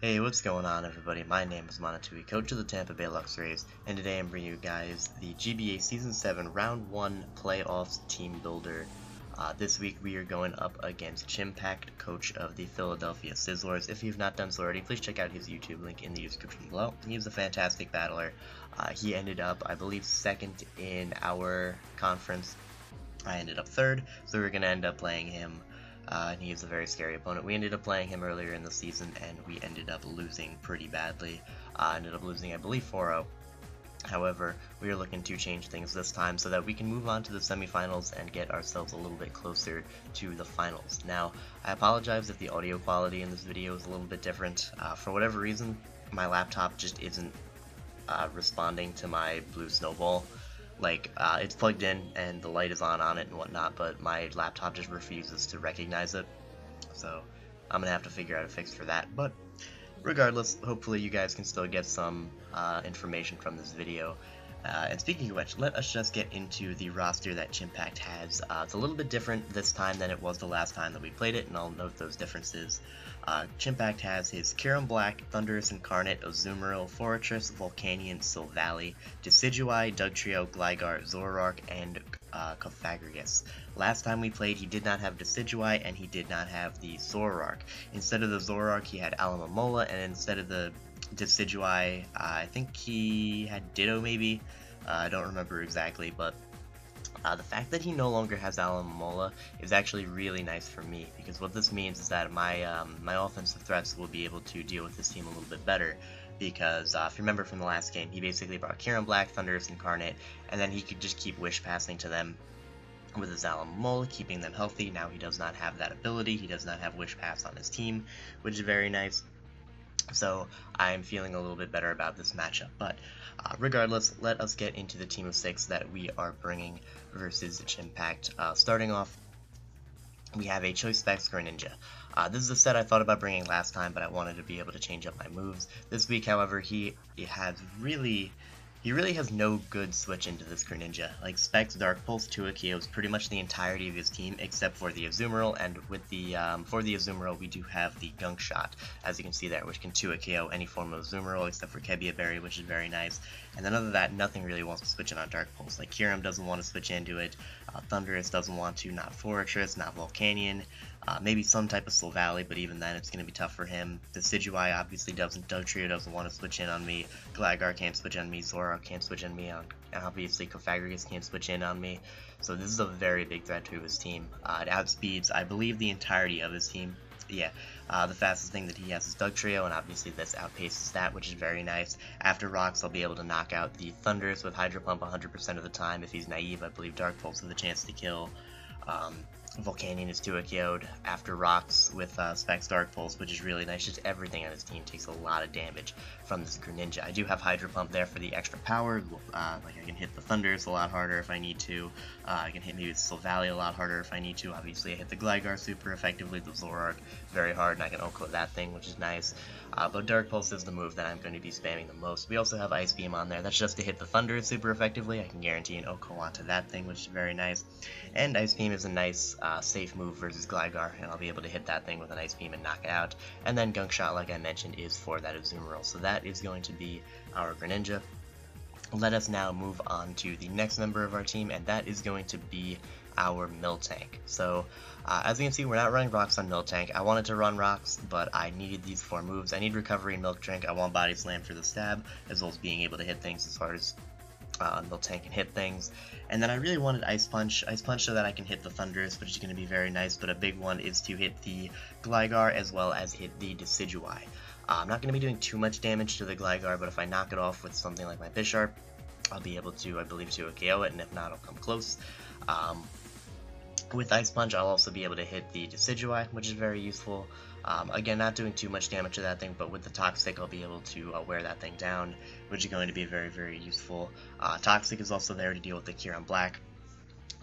Hey, what's going on, everybody? My name is Mantine, coach of the Tampa Bay Luxrays, and today I'm bringing you guys the GBA Season 7 Round 1 Playoffs Team Builder. This week we are going up against Chimpact, coach of the Philadelphia Scizors. If you've not done so already, please check out his YouTube link in the description below. He's a fantastic battler. He ended up, I believe, second in our conference. I ended up third, so we're going to end up playing him. And he is a very scary opponent. We ended up playing him earlier in the season, and we ended up losing pretty badly. Ended up losing, I believe, 4-0. However, we are looking to change things this time so that we can move on to the semifinals and get ourselves a little bit closer to the finals. Now, I apologize if the audio quality in this video is a little bit different. For whatever reason, my laptop just isn't responding to my blue snowball. Like, it's plugged in and the light is on it and whatnot, but my laptop just refuses to recognize it. So I'm gonna have to figure out a fix for that. But regardless, hopefully you guys can still get some information from this video. And speaking of which, let us just get into the roster that Chimpact has. It's a little bit different this time than it was the last time that we played it, and I'll note those differences. Chimpact has his Kyurem Black, Thundurus Incarnate, Azumarill, Forretress, Volcanion, Silvally, Decidueye, Dugtrio, Gligar, Zoroark, and Cofagrigus. Last time we played, he did not have Decidueye, and he did not have the Zoroark. Instead of the Zoroark, he had Alomomola, and instead of the Decidueye, I think he had Ditto maybe, I don't remember exactly, but the fact that he no longer has Alomomola is actually really nice for me, because what this means is that my offensive threats will be able to deal with this team a little bit better, because if you remember from the last game, he basically brought Kyurem Black, Thundurus Incarnate, and then he could just keep Wish Passing to them with his Alomomola, keeping them healthy. Now he does not have that ability, he does not have Wish Pass on his team, which is very nice. So I'm feeling a little bit better about this matchup, but regardless, let us get into the team of 6 that we are bringing versus Chimpact. Starting off, we have a Choice Specs Greninja. This is a set I thought about bringing last time, but I wanted to be able to change up my moves. This week, however, he really has no good switch into this Greninja. Like, Specs, Dark Pulse, KOs pretty much the entirety of his team except for the Azumarill, and with the for the Azumarill we do have the Gunk Shot, as you can see there, which can 2-KO any form of Azumarill except for Kebia Berry, which is very nice. And then other than that, nothing really wants to switch in on Dark Pulse. Like, Kyurem doesn't want to switch into it, Thundurus doesn't want to, not Forretress, not Volcanion, maybe some type of Silvally, but even then it's going to be tough for him. Decidueye obviously doesn't, Dugtrio doesn't want to switch in on me, Gligar can't switch on me, Zoroark can't switch on me, and obviously Cofagrigus can't switch in on me, so this is a very big threat to his team. It outspeeds, I believe, the entirety of his team. Yeah, the fastest thing that he has is Dugtrio, and obviously this outpaces that, which is very nice. After Rocks, I'll be able to knock out the Thundurus with Hydro Pump 100% of the time. If he's naive, I believe Dark Pulse has a chance to kill. Volcanion is 2-KO'd after Rocks with Specs Dark Pulse, which is really nice. Just everything on his team takes a lot of damage from this Greninja. I do have Hydro Pump there for the extra power. Like, I can hit the Thundurus a lot harder if I need to. I can hit maybe the Silvally a lot harder if I need to. Obviously, I hit the Gligar super effectively, the Zoroark very hard, and I can OHKO that thing, which is nice. But Dark Pulse is the move that I'm going to be spamming the most. We also have Ice Beam on there. That's just to hit the Thundurus super effectively. I can guarantee an OHKO onto that thing, which is very nice. And Ice Beam is a nice safe move versus Gligar, and I'll be able to hit that thing with an Ice Beam and knock it out. And then Gunk Shot, like I mentioned, is for that Azumarill. So that is going to be our Greninja. Let us now move on to the next member of our team, and that is going to be our Miltank. So as you can see, we're not running Rocks on Miltank. I wanted to run Rocks, but I needed these 4 moves. I need Recovery and Milk Drink. I want Body Slam for the stab, as well as being able to hit things as hard as Miltank can hit things. And then I really wanted Ice Punch so that I can hit the Thundurus, which is going to be very nice, but a big one is to hit the Gligar as well as hit the Decidueye. I'm not going to be doing too much damage to the Gligar, but if I knock it off with something like my Bisharp, I'll be able to, I believe, to KO it, and if not, I'll come close. With Ice Punch, I'll also be able to hit the Decidueye, which is very useful. Again, not doing too much damage to that thing, but with the Toxic, I'll be able to wear that thing down, which is going to be very, very useful. Toxic is also there to deal with the Kyurem Black,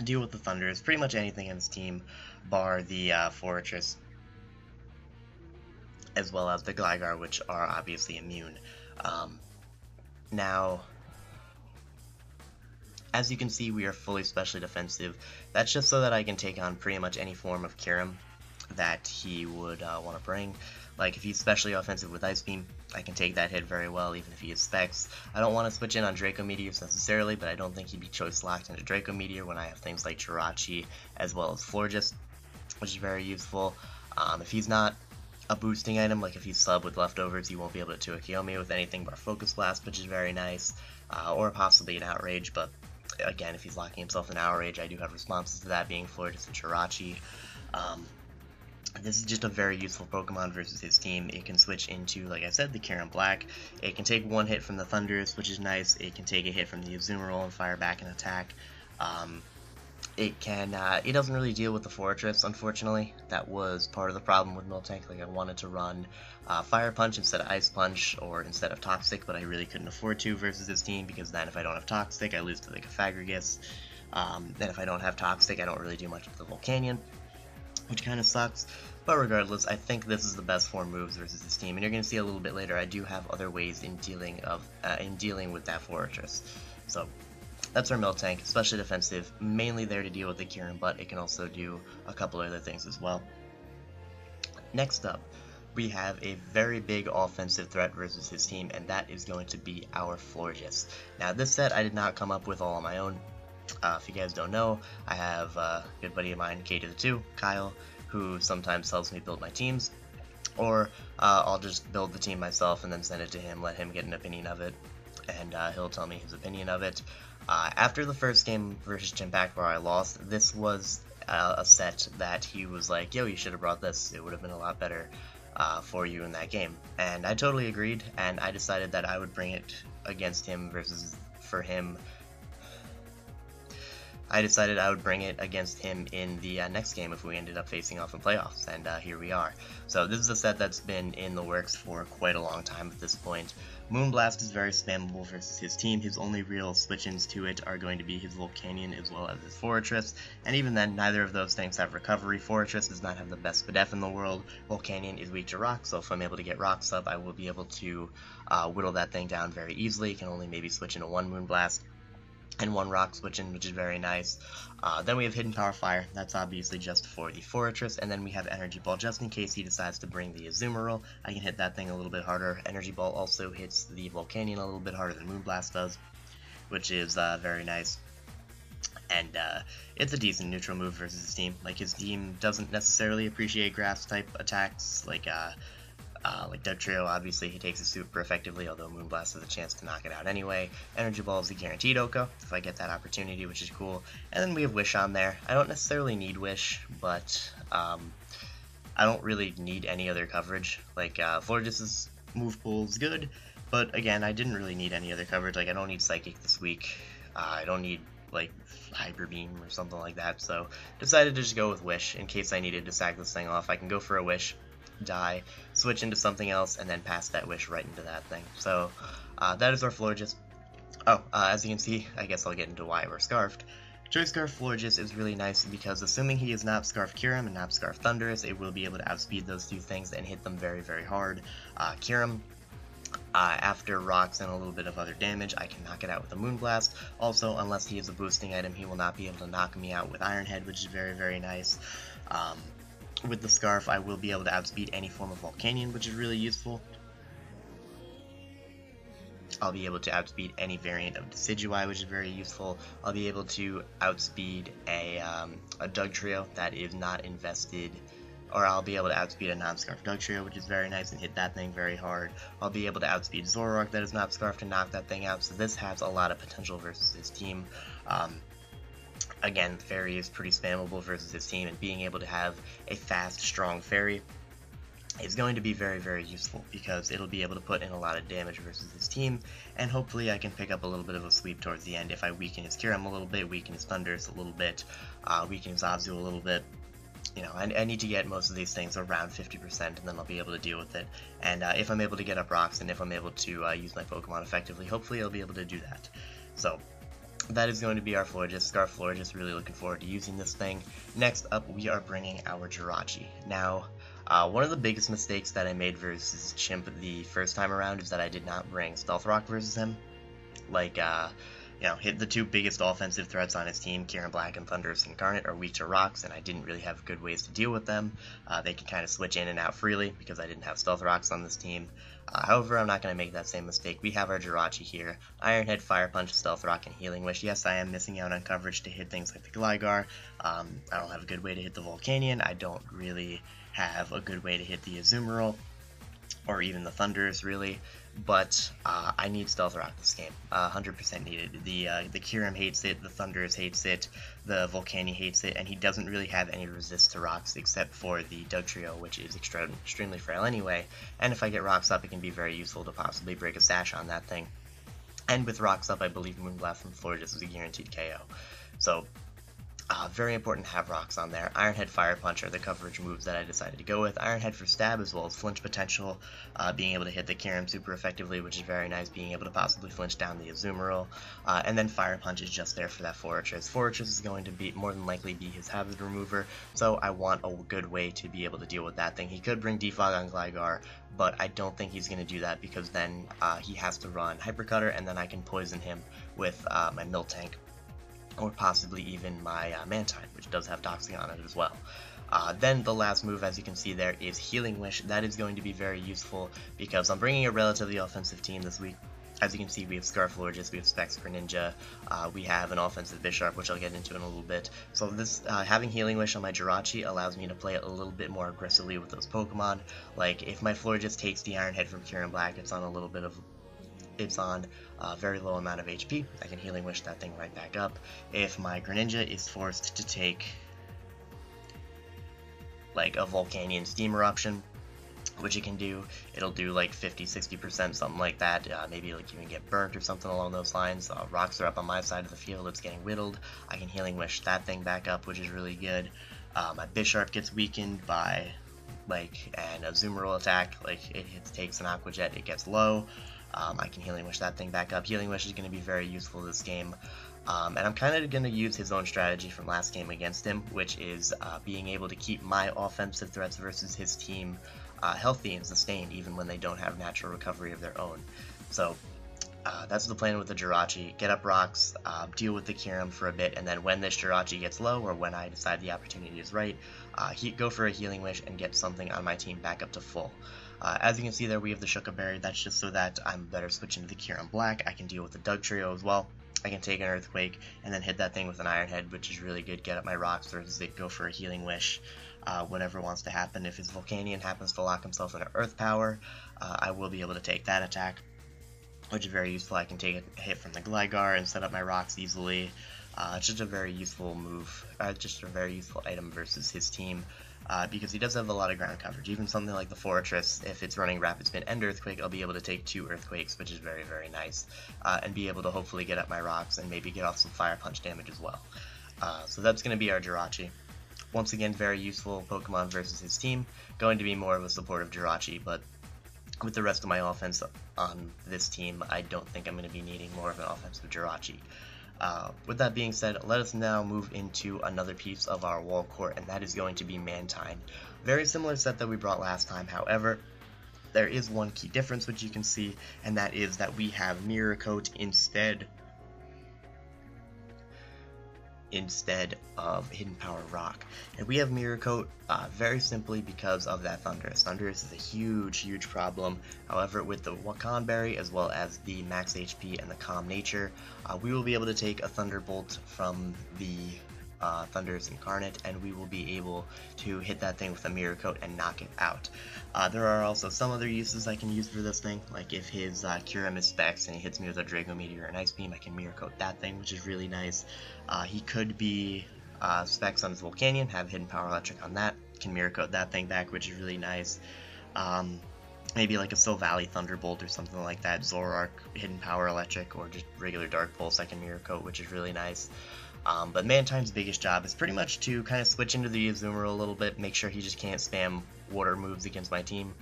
deal with the Thundurus, pretty much anything in his team, bar the Forretress, as well as the Gligar, which are obviously immune. Now, as you can see, we are fully specially defensive. That's just so that I can take on pretty much any form of Kyurem that he would want to bring. Like, if he's especially offensive with Ice Beam, I can take that hit very well, even if he has Specs. I don't want to switch in on Draco Meteors necessarily, but I don't think he'd be choice locked into Draco Meteor when I have things like Jirachi as well as Florges, which is very useful. If he's not a boosting item, like if he's sub with leftovers, he won't be able to kill me with anything but Focus Blast, which is very nice, or possibly an Outrage, but again, if he's locking himself in Outrage, I do have responses to that, being Florges and Jirachi. This is just a very useful Pokemon versus his team. It can switch into, like I said, the Kyurem Black. It can take one hit from the Thundurus, which is nice. It can take a hit from the Azumarill and fire back an attack. It doesn't really deal with the Fortress, unfortunately. That was part of the problem with Miltank. Like, I wanted to run Fire Punch instead of Ice Punch, or instead of Toxic, but I really couldn't afford to versus his team, because then if I don't have Toxic, I lose to like a Fagrigus. Then if I don't have Toxic, I don't really do much with the Volcanion, which kind of sucks. But regardless, I think this is the best 4 moves versus this team, and you're going to see a little bit later I do have other ways in dealing with that Fortress. So that's our Miltank, especially defensive, mainly there to deal with the Kyurem, but it can also do a couple other things as well. Next up, we have a very big offensive threat versus his team, and that is going to be our Florges. Now, this set I did not come up with all on my own. If you guys don't know, I have a good buddy of mine, K2, Kyle, who sometimes helps me build my teams, or I'll just build the team myself and then send it to him, let him get an opinion of it, and he'll tell me his opinion of it. After the first game versus Chimpact where I lost, this was a set that he was like, yo, you should have brought this, it would have been a lot better for you in that game. And I totally agreed, and I decided that I would bring it against him versus for him. I decided I would bring it against him in the next game if we ended up facing off in playoffs, and here we are. So this is a set that's been in the works for quite a long time at this point. Moonblast is very spammable versus his team. His only real switch-ins to it are going to be his Volcanion as well as his Fortress, and even then, neither of those things have recovery. Fortress does not have the best Spadef in the world. Volcanion is weak to Rock, so if I'm able to get Rocks up, I will be able to whittle that thing down very easily. You can only maybe switch into 1 Moonblast and 1 Rock switching, which is very nice. Then we have Hidden Power Fire, that's obviously just for the Fortress, and then we have Energy Ball just in case he decides to bring the Azumarill. I can hit that thing a little bit harder. Energy Ball also hits the Volcanion a little bit harder than Moonblast does, which is very nice. And it's a decent neutral move versus his team. Like, his team doesn't necessarily appreciate grass type attacks, like Doug Trio. Obviously he takes it super effectively, although Moonblast has a chance to knock it out anyway. Energy Ball is a guaranteed OHKO if I get that opportunity, which is cool. And then we have Wish on there. I don't necessarily need Wish, but I don't really need any other coverage. Like, Florges' move pool is good, but again, I didn't really need any other coverage. Like, I don't need Psychic this week. I don't need, like, Hyper Beam or something like that, so decided to just go with Wish in case I needed to sack this thing off. I can go for a Wish, die, switch into something else, and then pass that Wish right into that thing. So that is our Florges. Oh, as you can see, I guess I'll get into why we're Scarfed. Choice Scarf Florges is really nice because assuming he is not Scarf Kyurem and not Scarf Thundurus, it will be able to outspeed those two things and hit them very, very hard. Kyurem, after rocks and a little bit of other damage, I can knock it out with a Moonblast. Also, unless he is a boosting item, he will not be able to knock me out with Iron Head, which is very, very nice. With the Scarf, I will be able to outspeed any form of Volcanion, which is really useful. I'll be able to outspeed any variant of Decidueye, which is very useful. I'll be able to outspeed a Doug Trio that is not invested, or I'll be able to outspeed a non-Scarf Doug Trio, which is very nice, and hit that thing very hard. I'll be able to outspeed Zoroark that is not Scarfed and knock that thing out, so this has a lot of potential versus his team. Again, Fairy is pretty spammable versus his team, and being able to have a fast, strong Fairy is going to be very, very useful because it'll be able to put in a lot of damage versus his team, and hopefully I can pick up a little bit of a sweep towards the end if I weaken his Kyurem a little bit, weaken his Thundurus a little bit, weaken his Abzu a little bit. You know, I need to get most of these things around 50%, and then I'll be able to deal with it. And if I'm able to get up rocks, and if I'm able to use my Pokemon effectively, hopefully I'll be able to do that. So that is going to be our Florges, Scarf Florges. Really looking forward to using this thing. Next up, we are bringing our Jirachi. Now, one of the biggest mistakes that I made versus Chimp the first time around is that I did not bring Stealth Rock versus him. Like, hit the two biggest offensive threats on his team. Kyurem Black and Thundurus Incarnate are weak to rocks, and I didn't really have good ways to deal with them. They can kind of switch in and out freely because I didn't have Stealth Rocks on this team. However, I'm not going to make that same mistake. We have our Jirachi here. Iron Head, Fire Punch, Stealth Rock, and Healing Wish. Yes, I am missing out on coverage to hit things like the Gligar. I don't have a good way to hit the Volcanion. I don't really have a good way to hit the Azumarill, or even the Thundurus, really. But I need Stealth Rock this game. 100% needed. The Kyurem hates it, the Thundurus hates it, the Volcanion hates it, and he doesn't really have any resist to rocks except for the Dugtrio, which is extremely frail anyway. And if I get rocks up, it can be very useful to possibly break a sash on that thing. And with rocks up, I believe Moonblast from Florges is a guaranteed KO. So, very important to have rocks on there. Iron Head, Fire Punch are the coverage moves that I decided to go with. Iron Head for stab as well as flinch potential, being able to hit the Kyurem super effectively, which is very nice, being able to possibly flinch down the Azumarill. And then Fire Punch is just there for that Fortress. Fortress is going to be more than likely be his hazard remover, so I want a good way to be able to deal with that thing. He could bring Defog on Gligar, but I don't think he's going to do that because then he has to run Hyper Cutter, and then I can poison him with my Miltank, or possibly even my Mantine, which does have Toxic on it as well. Then the last move, as you can see there, is Healing Wish. That is going to be very useful because I'm bringing a relatively offensive team this week. As you can see, we have Scarf Florges, we have Specs Greninja, we have an offensive Bisharp, which I'll get into in a little bit. So this having Healing Wish on my Jirachi allows me to play it a little bit more aggressively with those Pokemon. Like, if my Florges takes the Iron Head from Kyurem Black, it's on a very low amount of HP. I can Healing Wish that thing right back up. If my Greninja is forced to take like a Volcanion Steam Eruption, which it can do, it'll do like 50-60%, something like that. Maybe like even get burnt or something along those lines. Rocks are up on my side of the field, it's getting whittled. I can Healing Wish that thing back up, which is really good. My Bisharp gets weakened by like an Azumarill attack, like it takes an Aqua Jet, it gets low. I can Healing Wish that thing back up. Healing Wish is going to be very useful this game. And I'm kind of going to use his own strategy from last game against him, which is being able to keep my offensive threats versus his team healthy and sustained, even when they don't have natural recovery of their own. So that's the plan with the Jirachi. Get up rocks, deal with the Kyurem for a bit, and then when this Jirachi gets low, or when I decide the opportunity is right, go for a Healing Wish and get something on my team back up to full. As you can see there, we have the Shuka Berry. That's just so that I'm better switching to the Kyurem Black. I can deal with the Dugtrio as well. I can take an Earthquake and then hit that thing with an Iron Head, which is really good. Get up my rocks versus it go for a Healing Wish. Whatever wants to happen. If his Volcanion happens to lock himself in an Earth Power, I will be able to take that attack, which is very useful. I can take a hit from the Gligar and set up my rocks easily. It's just a very useful move, just a very useful item versus his team. Because he does have a lot of ground coverage. Even something like the Fortress, if it's running Rapid Spin and Earthquake, I'll be able to take 2 Earthquakes, which is very, very nice. And be able to hopefully get up my rocks and maybe get off some Fire Punch damage as well. So that's going to be our Jirachi. Once again, very useful Pokemon versus his team. Going to be more of a supportive Jirachi, but with the rest of my offense on this team, I don't think I'm going to be needing more of an offensive Jirachi. With that being said, let us now move into another piece of our wall court, and that is going to be Mantine. Very similar set that we brought last time, however, there is one key difference which you can see, and that is that we have Mirror Coat instead of Hidden Power Rock. And we have Mirror Coat very simply because of that Thundurus. Thundurus is a huge problem. However, with the Wakan Berry as well as the max HP and the Calm Nature, we will be able to take a Thunderbolt from the Thundurus Incarnate, and we will be able to hit that thing with a Mirror Coat and knock it out. There are also some other uses I can use for this thing, like if his Kyurem is Specs and he hits me with a Draco Meteor or an Ice Beam, I can Mirror Coat that thing, which is really nice. He could be Specs on his Volcanion, have Hidden Power Electric on that, can Mirror Coat that thing back, which is really nice. Maybe like a Silvally Thunderbolt or something like that, Zoroark, Hidden Power Electric, or just regular Dark Pulse I can Mirror Coat, which is really nice. But Mantine's biggest job is pretty much to kind of switch into the Azumarill a little bit, make sure he just can't spam water moves against my team,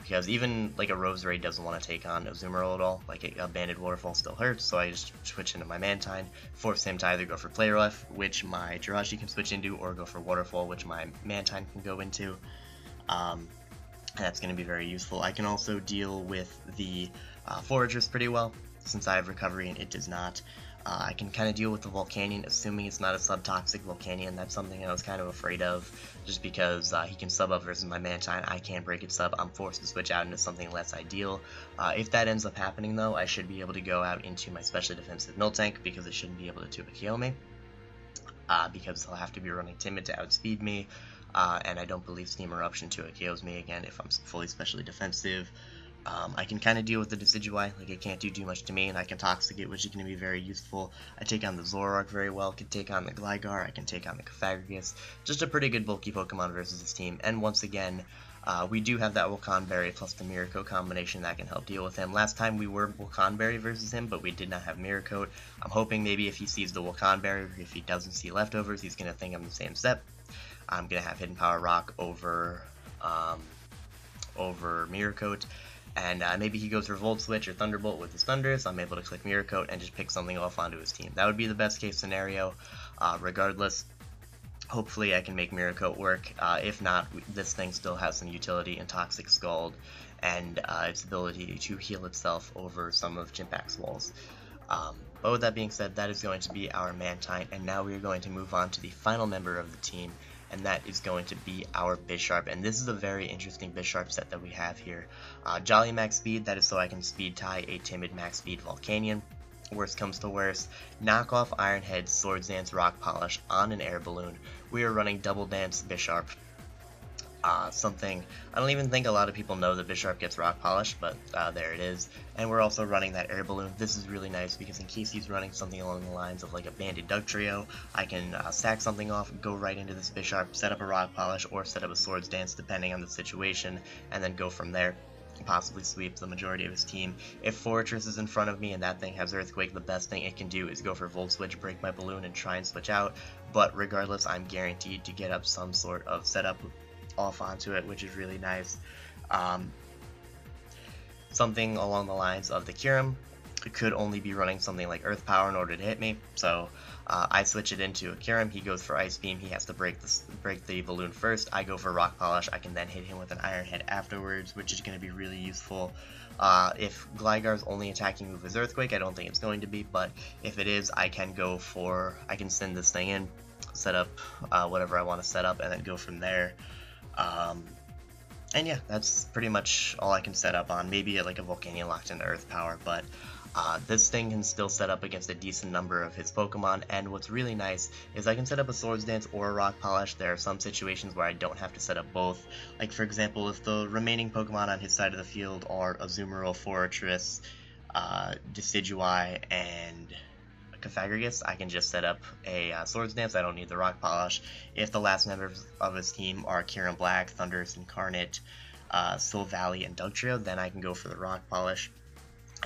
because even like a Roserade doesn't want to take on Azumarill at all. Like a Banded Waterfall still hurts, so I just switch into my Mantine, force him to either go for Play Rough, which my Jirachi can switch into, or go for Waterfall, which my Mantine can go into. That's going to be very useful. I can also deal with the Foragers pretty well, since I have Recovery and it does not. I can kind of deal with the Volcanion, assuming it's not a subtoxic Volcanion. That's something I was kind of afraid of, just because he can sub up versus my Mantine. I can't break it sub. I'm forced to switch out into something less ideal. If that ends up happening, though, I should be able to go out into my specially defensive Miltank, because it shouldn't be able to 2-KO me. Because he'll have to be running Timid to outspeed me, and I don't believe Steam Eruption 2-KOs me again if I'm fully specially defensive. I can kind of deal with the Decidueye, like it can't do too much to me, and I can Toxic it, which is going to be very useful. I take on the Zoroark very well, can take on the Gligar, I can take on the Cofagrigus. Just a pretty good bulky Pokemon versus this team, and once again, we do have that Wilconberry plus the Miracle combination that can help deal with him. Last time we were Wilconberry versus him, but we did not have Miracle. I'm hoping maybe if he sees the Wilconberry, or if he doesn't see leftovers, he's going to think I'm the same step. I'm going to have Hidden Power Rock over Miracle. And maybe he goes for Volt Switch or Thunderbolt with his Thunders. I'm able to click Mirror Coat and just pick something off onto his team. That would be the best case scenario. Regardless, hopefully I can make Mirror Coat work. If not, this thing still has some utility in Toxic Scald and its ability to heal itself over some of Chimpact's walls. But with that being said, that is going to be our Mantine, and now we are going to move on to the final member of the team, and that is going to be our Bisharp. And this is a very interesting Bisharp set that we have here. Jolly Max Speed, that is so I can Speed tie a Timid Max Speed Volcanion. Worst comes to worst, knock off Iron Head, Swords Dance, Rock Polish on an Air Balloon. We are running Double Dance Bisharp. Something I don't even think a lot of people know that Bisharp gets Rock Polish, but there it is. And we're also running that Air Balloon. This is really nice because in case he's running something along the lines of like a Banded Dugtrio, I can stack something off, go right into this Bisharp, set up a Rock Polish, or set up a Swords Dance depending on the situation, and then go from there. Possibly sweep the majority of his team. If Fortress is in front of me and that thing has Earthquake, the best thing it can do is go for Volt Switch, break my balloon, and try and switch out. But regardless, I'm guaranteed to get up some sort of setup off onto it, which is really nice. Something along the lines of the Kyurem could only be running something like Earth Power in order to hit me, so I switch it into a Kyurem. He goes for Ice Beam, he has to break the balloon first. I go for Rock Polish, I can then hit him with an Iron Head afterwards, which is going to be really useful. If Gligar's only attacking move is Earthquake, I don't think it's going to be, but if it is, I can send this thing in, set up whatever I want to set up, and then go from there. And yeah, that's pretty much all I can set up on. Maybe like a Volcanion locked into Earth Power, but this thing can still set up against a decent number of his Pokemon, and what's really nice is I can set up a Swords Dance or a Rock Polish. There are some situations where I don't have to set up both. Like for example, if the remaining Pokemon on his side of the field are Azumarill, Fortress, Decidueye, and Cofagrigus, I can just set up a Swords Dance. I don't need the Rock Polish. If the last members of his team are Kyurem Black, Thundurus, Incarnate, Silvally, and Dugtrio, then I can go for the Rock Polish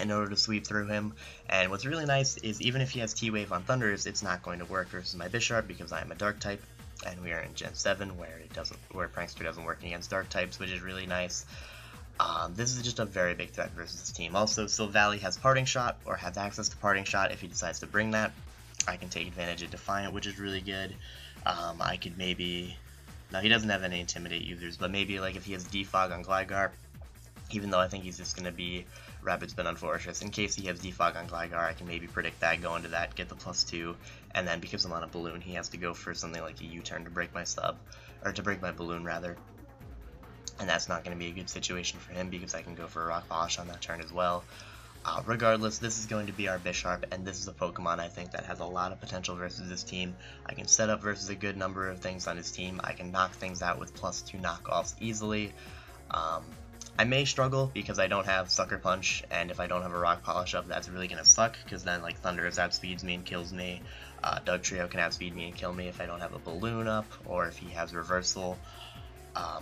in order to sweep through him. And what's really nice is even if he has T-Wave on Thundurus, it's not going to work versus my Bisharp because I am a Dark type, and we are in Gen 7 where Prankster doesn't work against Dark types, which is really nice. This is just a very big threat versus this team. Also, Silvally has Parting Shot, or has access to Parting Shot if he decides to bring that. I can take advantage of Defiant, which is really good. I could maybe... No, he doesn't have any Intimidate users, but maybe like if he has Defog on Gligar, even though I think he's just going to be Rapid Spin on Fortress, in case he has Defog on Gligar, I can maybe predict that, go into that, get the +2, and then because I'm on a balloon, he has to go for something like a U-turn to break my sub, or to break my balloon rather. And that's not going to be a good situation for him because I can go for a Rock Polish on that turn as well. Regardless, this is going to be our Bisharp, and this is a Pokemon I think that has a lot of potential versus this team. I can set up versus a good number of things on his team. I can knock things out with +2 knockoffs easily. I may struggle because I don't have Sucker Punch, and if I don't have a Rock Polish up, that's really going to suck, because then like Thundurus outspeeds me and kills me. Dugtrio can outspeed me and kill me if I don't have a Balloon up, or if he has Reversal.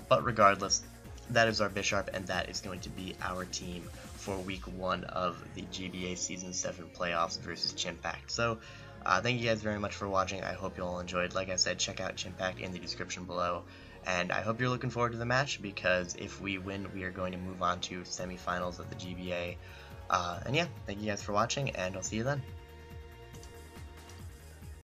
But regardless, that is our Bisharp, and that is going to be our team for Week 1 of the GBA Season 7 playoffs versus Chimpact. So, thank you guys very much for watching. I hope you all enjoyed. Like I said, check out Chimpact in the description below. And I hope you're looking forward to the match, because if we win, we are going to move on to semifinals of the GBA. And yeah, thank you guys for watching, and I'll see you then.